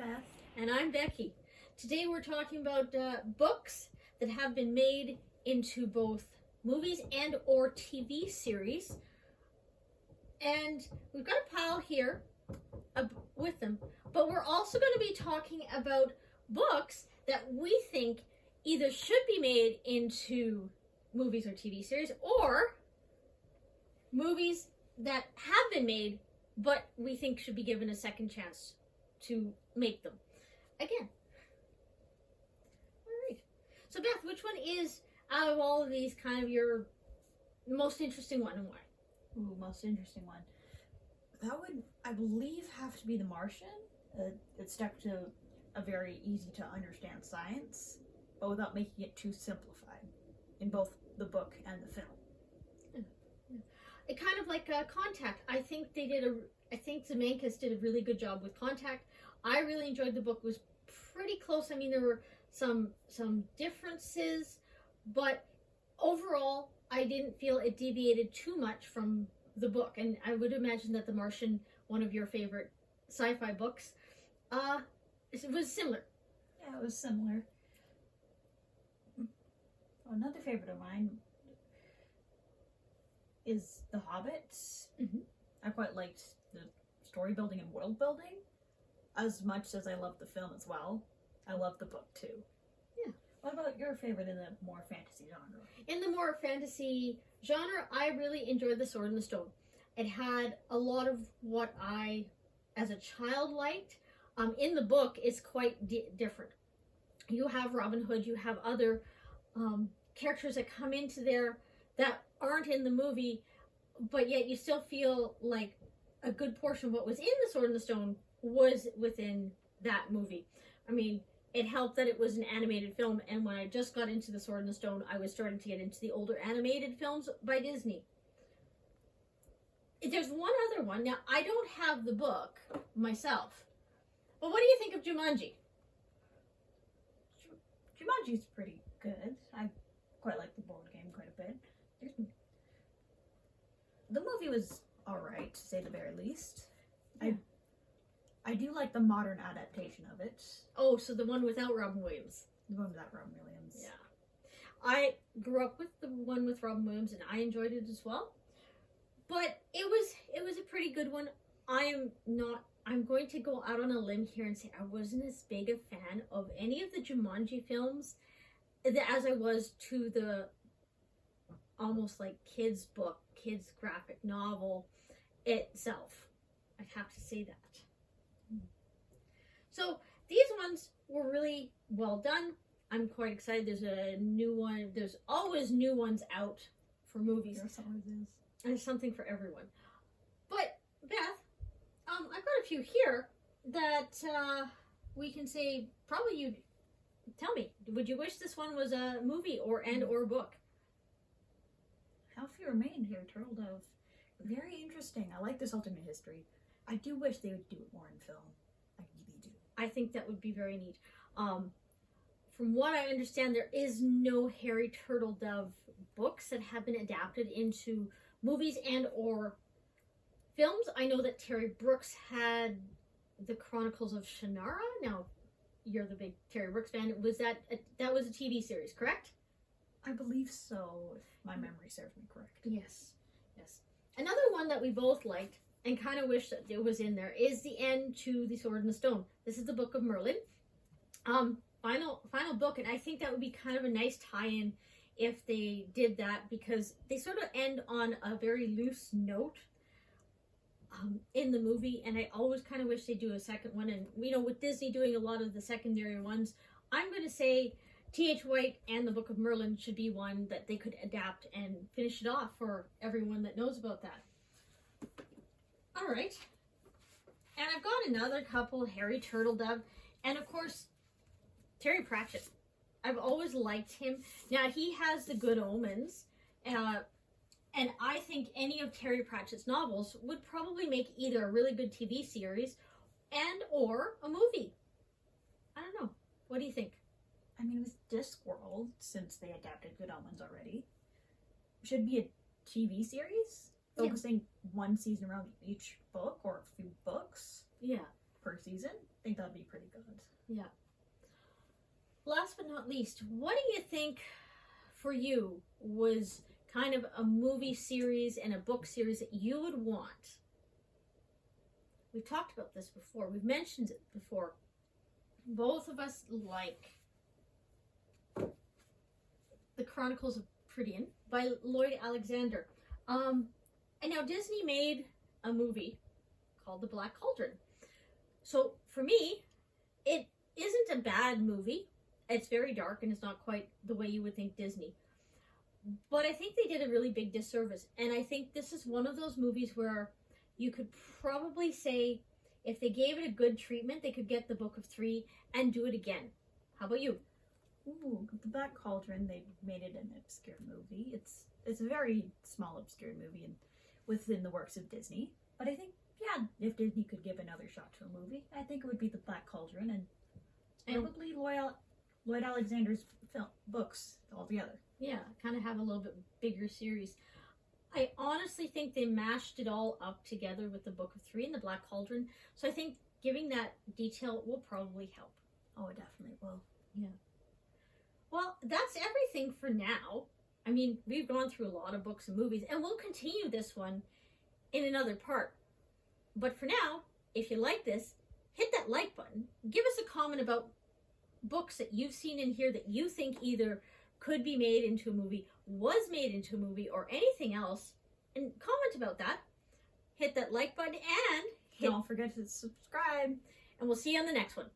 Beth. And I'm Becky. Today we're talking about books that have been made into both movies and or TV series. And we've got a pile here with them. But we're also going to be talking about books that we think either should be made into movies or TV series, or movies that have been made but we think should be given a second chance to make them again. All right. So Beth, which one is, out of all of these, kind of your most interesting one, and why? Ooh, most interesting one. That would, I believe, have to be The Martian. It stuck to a very easy to understand science, but without making it too simplified in both the book and the film. It kind of like Contact. I think Zemeckis did a really good job with Contact. I really enjoyed the book. It was pretty close. I mean, there were some differences, but overall, I didn't feel it deviated too much from the book. And I would imagine that The Martian, one of your favorite sci-fi books, it was similar. Yeah, it was similar. Another favorite of mine is The Hobbit. Mm-hmm. I quite liked the story building and world building as much as I loved the film as well. I loved the book too. Yeah. What about your favorite in the more fantasy genre? In the more fantasy genre, I really enjoyed The Sword and the Stone. It had a lot of what I, as a child, liked. In the book, it's quite different. You have Robin Hood, you have other characters that come into there that aren't in the movie, but yet you still feel like a good portion of what was in The Sword and the Stone was within that movie. I mean, it helped that it was an animated film, and when I just got into The Sword and the Stone, I was starting to get into the older animated films by Disney. There's one other one. Now, I don't have the book myself, but what do you think of Jumanji? Jumanji's pretty good. I quite like the board game quite a bit. The movie was alright, to say the very least. Yeah. I do like the modern adaptation of it. Oh, so the one without Robin Williams. The one without Robin Williams. Yeah. I grew up with the one with Robin Williams, and I enjoyed it as well. But it was a pretty good one. I'm going to go out on a limb here and say I wasn't as big a fan of any of the Jumanji films as I was to the almost like kids graphic novel itself. I'd have to say that. So these ones were really well done. I'm quite excited. There's a new one. There's always new ones out for movies. There always is. There's something for everyone. But Beth, I've got a few here that we can say. Probably you tell me. Would you wish this one was a movie or book? How few remain here, Turtle Dove. Very interesting. I like this alternate history. I do wish they would do it more in film. I really do. I think that would be very neat. From what I understand, there is no Harry Turtle Dove books that have been adapted into movies and or films. I know that Terry Brooks had the Chronicles of Shannara. Now, you're the big Terry Brooks fan. That was a TV series, correct? I believe so, if my memory serves me correct. Yes. Another one that we both liked and kind of wish that it was in there is the end to The Sword and the Stone. This is the Book of Merlin. Final book, and I think that would be kind of a nice tie-in if they did that, because they sort of end on a very loose note in the movie, and I always kind of wish they do a second one. And with Disney doing a lot of the secondary ones, I'm going to say T.H. White and the Book of Merlin should be one that they could adapt and finish it off for everyone that knows about that. All right. And I've got another couple, Harry Turtle Dove, and of course, Terry Pratchett. I've always liked him. Now, he has The Good Omens, and I think any of Terry Pratchett's novels would probably make either a really good TV series and or a movie. I don't know. What do you think? I mean, with Discworld, since they adapted Good Omens already, should be a TV series focusing one season around each book or a few books. Yeah. per season. I think that'd be pretty good. Yeah. Last but not least, what do you think for you was kind of a movie series and a book series that you would want? We've talked about this before. We've mentioned it before. Both of us like The Chronicles of Prydian by Lloyd Alexander. And now Disney made a movie called The Black Cauldron. So for me, it isn't a bad movie. It's very dark and it's not quite the way you would think Disney. But I think they did a really big disservice. And I think this is one of those movies where you could probably say if they gave it a good treatment, they could get the Book of Three and do it again. How about you? Ooh, The Black Cauldron, they made it an obscure movie. It's a very small obscure movie and within the works of Disney. But I think, yeah, if Disney could give another shot to a movie, I think it would be The Black Cauldron and probably Lloyd Alexander's books altogether. Yeah, kind of have a little bit bigger series. I honestly think they mashed it all up together with the Book of Three and the Black Cauldron. So I think giving that detail will probably help. Oh, it definitely will. Yeah. Well, that's everything for now. I mean, we've gone through a lot of books and movies, and we'll continue this one in another part. But for now, if you like this, hit that like button. Give us a comment about books that you've seen in here that you think either could be made into a movie, was made into a movie, or anything else, and comment about that. Hit that like button and Don't forget to subscribe. and we'll see you on the next one.